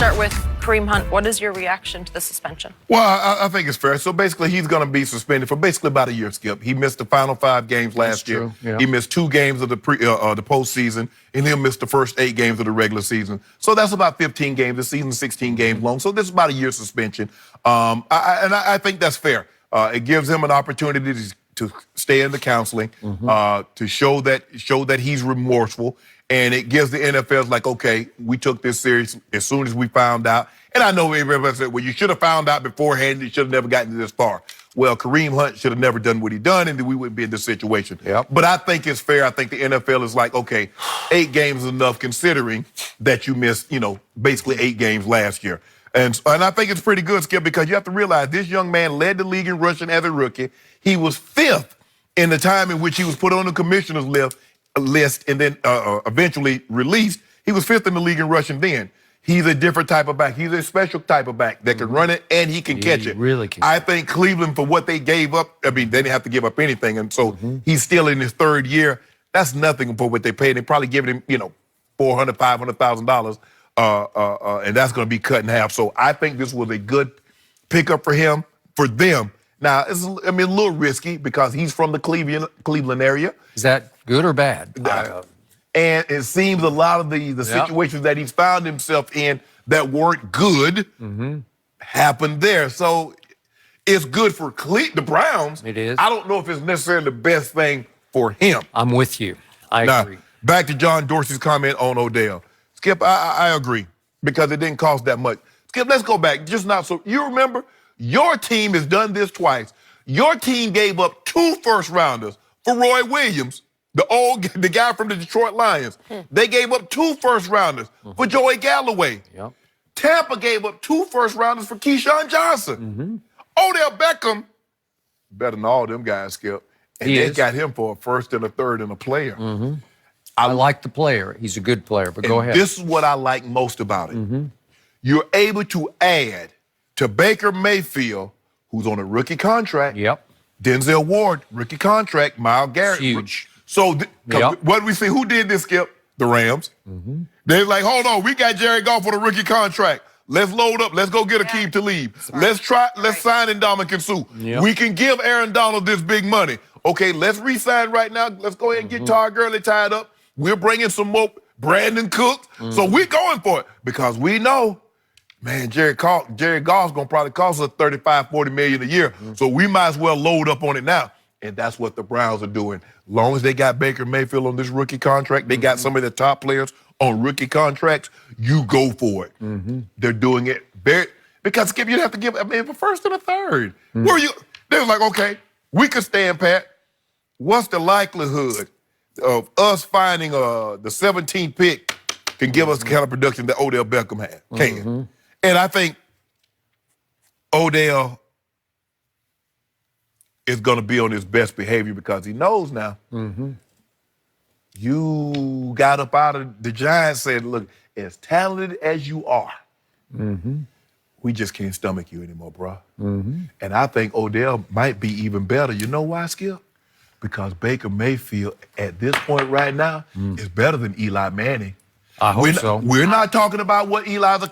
start with Kareem Hunt. What is your reaction to the suspension? Well, I think it's fair. So basically, he's going to be suspended for basically about a year, Skip. He missed the final 5 games last year. Yeah. He missed 2 games of the postseason, and he'll miss the first 8 games of the regular season. So that's about 15 games. The season's 16 games long. So this is about a year suspension. I think that's fair. It gives him an opportunity to stay in the counseling, to show that he's remorseful. And it gives the NFL like, okay, we took this serious as soon as we found out. And I know everybody said, well, you should have found out beforehand. You should have never gotten this far. Well, Kareem Hunt should have never done what he done, and then we wouldn't be in this situation. Yep. But I think it's fair. I think the NFL is like, okay, 8 games is enough considering that you missed, basically 8 games last year. And I think it's pretty good, Skip, because you have to realize this young man led the league in rushing as a rookie. He was 5th in the time in which he was put on the commissioner's list and then eventually released. He was 5th in the league in rushing then. He's a different type of back. He's a special type of back that can run it and he can catch it. Really can. I think Cleveland, for what they gave up, I mean, they didn't have to give up anything. And so he's still in his 3rd year. That's nothing for what they paid. They probably giving him, $400,000, $500,000. And that's going to be cut in half. So I think this was a good pickup for him, for them. Now, it's a little risky because he's from the Cleveland area. Is that good or bad? And it seems a lot of the situations that he's found himself in that weren't good happened there. So it's good for the Browns. It is. I don't know if it's necessarily the best thing for him. I'm with you. I agree. Back to John Dorsey's comment on Odell. Skip, I agree because it didn't cost that much. Skip, let's go back. Just not so. You remember, your team has done this twice. Your team gave up 2 first-rounders for Roy Williams, the guy from the Detroit Lions. They gave up 2 first-rounders for Joey Galloway. Yep. Tampa gave up 2 first-rounders for Keyshawn Johnson. Odell Beckham, better than all them guys, Skip. And they got him for a 1st and a 3rd and a player. I like the player. He's a good player, but go ahead. This is what I like most about it. You're able to add to Baker Mayfield, who's on a rookie contract. Yep. Denzel Ward, rookie contract. Myles Garrett. Huge. So what did we see? Who did this, Skip? The Rams. They're like, hold on, we got Jared Goff on a rookie contract. Let's load up. Let's go get Akeem Talib. Let's sign Ndamukong Suh. We can give Aaron Donald this big money. Okay, let's re-sign right now. Let's go ahead and get Todd Gurley tied up. We're bringing some more Brandon Cooks. So we're going for it because we know, man, Jared Goff's going to probably cost us $35, $40 million a year. So we might as well load up on it now. And that's what the Browns are doing. As long as they got Baker Mayfield on this rookie contract, they got some of the top players on rookie contracts, you go for it. They're doing it because, Skip, you'd have to give, a 1st and a 3rd. They was like, okay, we could stand pat. What's the likelihood of us finding the 17th pick can give us the kind of production that Odell Beckham had? And I think Odell is going to be on his best behavior because he knows now. You got up out of the Giants, said, look, as talented as you are, we just can't stomach you anymore, bro. And I think Odell might be even better. You know why, Skip? Because Baker Mayfield, at this point right now, is better than Eli Manning. I hope so. We're not talking about what Eli's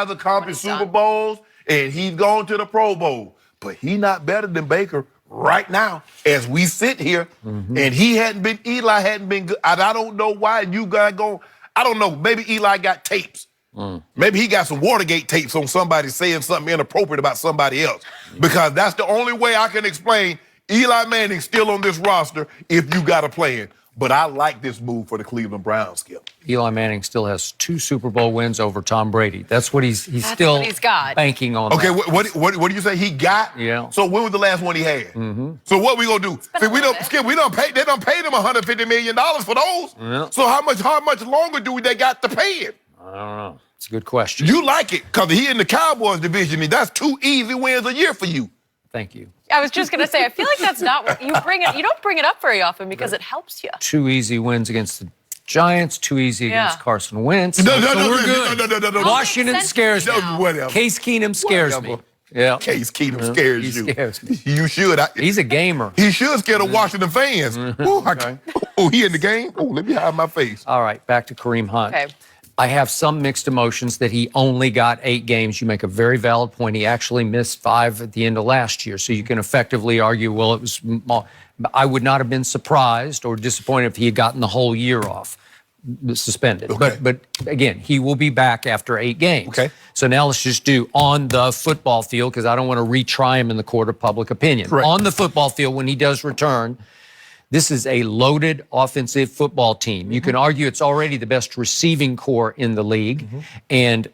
accomplished Super Bowls, and he's gone to the Pro Bowl. But he's not better than Baker right now as we sit here. And Eli hadn't been good. I don't know why you guys I don't know. Maybe Eli got tapes. Maybe he got some Watergate tapes on somebody saying something inappropriate about somebody else. Because that's the only way I can explain Eli Manning's still on this roster if you got a plan. But I like this move for the Cleveland Browns, Skip. Eli Manning still has 2 Super Bowl wins over Tom Brady. That's what he's still banking on. Okay, what do you say he got? Yeah. So when was the last one he had? So what we gonna do? See, they don't pay them $150 million for those. Yeah. So how much longer do they got to pay him? I don't know. It's a good question. You like it because he in the Cowboys division, and that's 2 easy wins a year for you. Thank you. I was just going to say, I feel like that's not what you bring it. You don't bring it up very often because it helps you. 2 easy wins against the Giants, 2 easy against Carson Wentz. No, we're good. No. Washington scares me. Whatever. Case Keenum scares me. Yeah. Case Keenum scares he you. Scares me. You should. He's a gamer. He should scare the Washington fans. He in the game? Oh, let me hide my face. All right, back to Kareem Hunt. Okay. I have some mixed emotions that he only got 8 games. You make a very valid point. He actually missed 5 at the end of last year. So you can effectively argue, well, it was. I would not have been surprised or disappointed if he had gotten the whole year off suspended. Okay. But again, he will be back after 8 games. Okay. So now let's just do on the football field, because I don't want to retry him in the court of public opinion. Correct. On the football field, when he does return, this is a loaded offensive football team. You can argue it's already the best receiving core in the league. And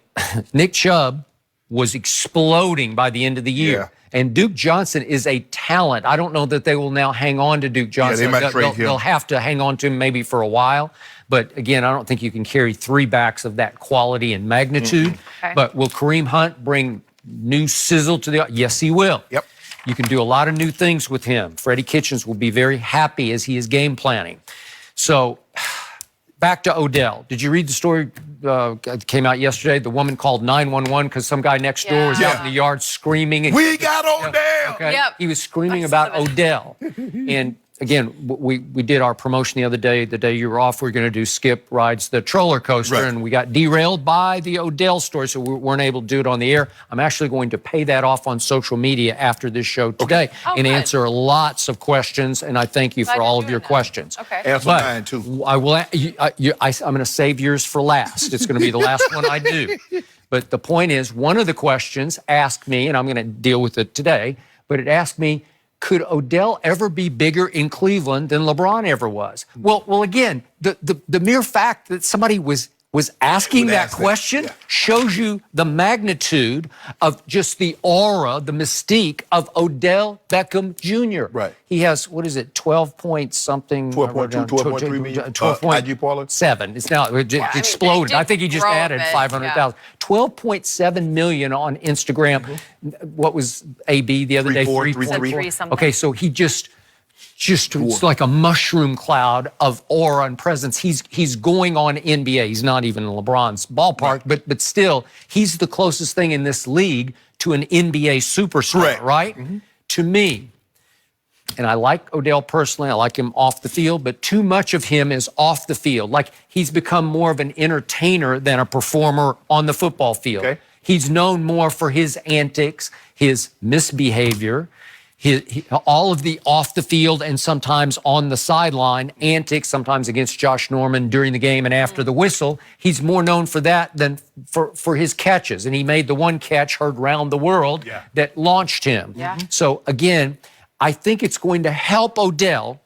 Nick Chubb was exploding by the end of the year. Yeah. And Duke Johnson is a talent. I don't know that they will now hang on to Duke Johnson. they might trade him. They'll have to hang on to him maybe for a while. But again, I don't think you can carry 3 backs of that quality and magnitude. Okay. But will Kareem Hunt bring new sizzle to the... Yes, he will. Yep. You can do a lot of new things with him. Freddie Kitchens will be very happy as he is game planning. So back to Odell. Did you read the story that came out yesterday? The woman called 911 because some guy next door was out in the yard screaming. And, We got Odell! okay? Yep. He was screaming about Odell. And again, we did our promotion the other day. The day you were off, we were going to do Skip rides the roller coaster, Right. and we got derailed by the Odell story, so we weren't able to do it on the air. I'm actually going to pay that off on social media after this show today Oh, and good. answer lots of questions, and I thank you Glad for you're all of doing your that. questions. Okay. Answer But mine, too. I will. I'm going to save yours for last. It's going to be the last one I do. But the point is, one of the questions asked me, and I'm going to deal with it today, but it asked me, could Odell ever be bigger in Cleveland than LeBron ever was? Well, again, the mere fact that somebody was asking that question shows you the magnitude of just the aura, the mystique of Odell Beckham Jr. Right. He has, 12 point something? 12.2, 12.3 million, 12 IG parlor? 7. It's now it they exploded. did I think he just grow a added bit, 500,000. 12.7 million on Instagram. What was AB the other day? 3.4, 3.4. 3 something. Okay, so he just it's like a mushroom cloud of aura and presence. He's going on NBA. He's not even in LeBron's ballpark, but still, he's the closest thing in this league to an NBA superstar, Correct. right? To me, and I like Odell personally, I like him off the field, but too much of him is off the field. Like, he's become more of an entertainer than a performer on the football field. Okay. He's known more for his antics, his misbehavior, all of the off the field and sometimes on the sideline antics, sometimes against Josh Norman during the game and after the whistle. He's more known for that than for his catches. And he made the one catch heard round the world that launched him. Yeah. So again, I think it's going to help Odell.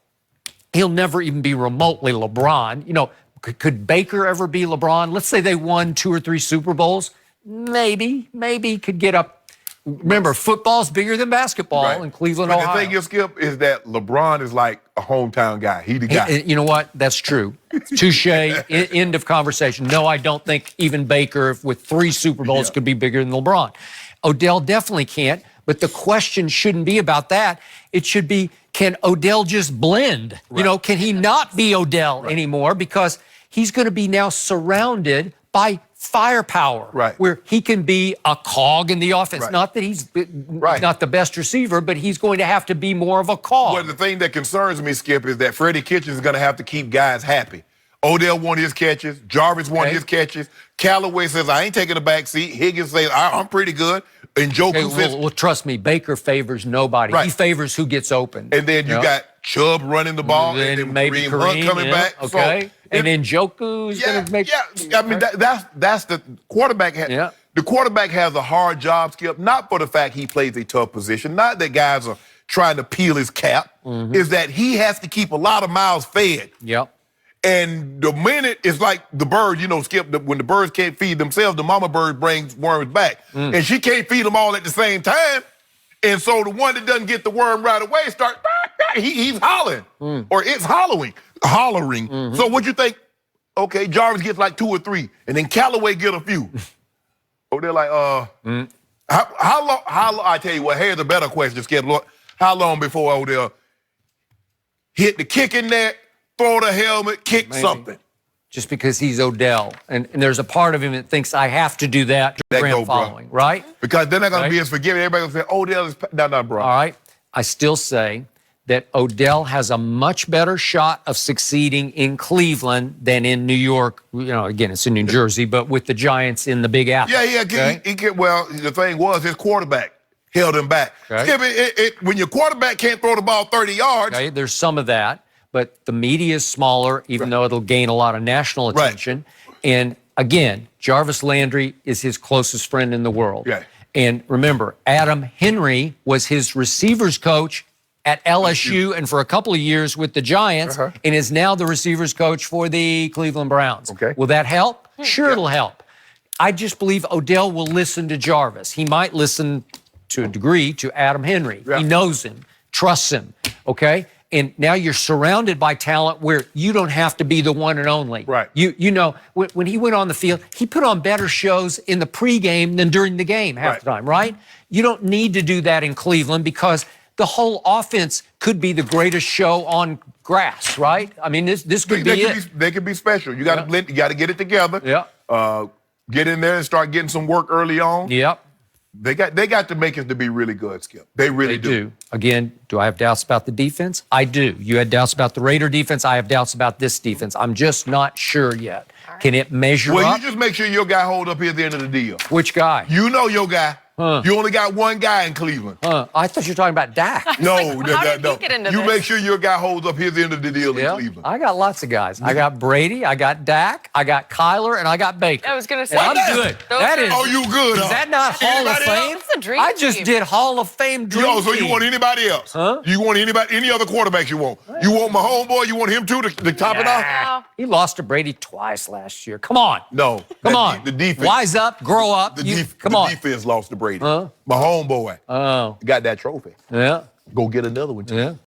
He'll never even be remotely LeBron. You know, could Baker ever be LeBron? Let's say they won 2 or 3 Super Bowls. Maybe he could get up. Remember, football's bigger than basketball in Cleveland, but Ohio. the thing is, Skip, is that LeBron is like a hometown guy. He the guy. You know what? That's true. Touche. End of conversation. No, I don't think even Baker, with 3 Super Bowls, could be bigger than LeBron. Odell definitely can't, but the question shouldn't be about that. It should be, can Odell just blend? Right. You know, can he not be Odell anymore? Because he's going to be now surrounded by firepower, where he can be a cog in the offense. Not that he's not the best receiver, but he's going to have to be more of a cog. Well, the thing that concerns me, Skip, is that Freddie Kitchens is going to have to keep guys happy. Odell won his catches. Jarvis won his catches. Callaway says, I ain't taking a back seat. Higgins says, I'm pretty good. And Njoku says... Well, trust me, Baker favors nobody. He favors who gets open. And then you got Chubb running the ball. And then maybe Kareem Hunt coming back. Okay. So, and then Njoku's going to make... I mean, that's the quarterback. The quarterback has a hard job, Skip, not for the fact he plays a tough position, not that guys are trying to peel his cap, is that he has to keep a lot of mouths fed. And the minute it's like the bird, you know, Skip, when the birds can't feed themselves, the mama bird brings worms back. And she can't feed them all at the same time. And so the one that doesn't get the worm right away starts, he's hollering. Or it's hollering. So what you think? Okay, Jarvis gets like 2 or 3, and then Callaway get a few. Oh, they're like, how long, I tell you what, here's a better question, Skip. How long before Odell hit the kicking net, throw the helmet, kick something? Just because he's Odell. And there's a part of him that thinks I have to do that to brand following, right? Because they're not going to be as forgiving. Everybody's going to say, Odell is... No, bro. All right. I still say that Odell has a much better shot of succeeding in Cleveland than in New York. You know, again, it's in New Jersey, but with the Giants in the Big Apple. Yeah. Okay? Well, the thing was his quarterback held him back. Okay. Skip, when your quarterback can't throw the ball 30 yards. Okay, there's some of that, but the media is smaller, even though it'll gain a lot of national attention. And again, Jarvis Landry is his closest friend in the world. Yeah. And remember, Adam Henry was his receivers coach at LSU and for a couple of years with the Giants, and is now the receivers coach for the Cleveland Browns. Okay. Will that help? Sure, it'll help. I just believe Odell will listen to Jarvis. He might listen to a degree to Adam Henry. Yeah. He knows him, trusts him, okay? And now you're surrounded by talent where you don't have to be the one and only. Right. You know, when he went on the field, he put on better shows in the pregame than during the game half the time, right? You don't need to do that in Cleveland because the whole offense could be the greatest show on grass, right? I mean, this could be it. They could be special. You got to blend. You got to get it together. Yeah. Get in there and start getting some work early on. Yep. They got the makings to be really good, Skip. They really do. Again, do I have doubts about the defense? I do. You had doubts about the Raider defense. I have doubts about this defense. I'm just not sure yet. Can it measure Well, up? you just make sure your guy hold up here at the end of the deal. Which guy? You know your guy. You only got one guy in Cleveland. I thought you were talking about Dak. No, how did he get into you this? make sure your guy holds up here at the end of the deal in Cleveland. I got lots of guys. I got Brady, I got Dak, I got Kyler, and I got Baker. I was going to say. And I'm good. That is. Oh, you good? Is that not Hall of Anybody Fame? else? It's a dream I just team. did Hall of Fame dream Yo, so you team. want anybody else? You want any other quarterbacks you want? You want my homeboy? You want him too to top it off? Oh, He lost to Brady twice last year. Come on. No. Come on. The defense. Wise up, grow up. Come on. The defense lost to Brady. My homeboy got that trophy. Yeah. Go get another one too. Yeah.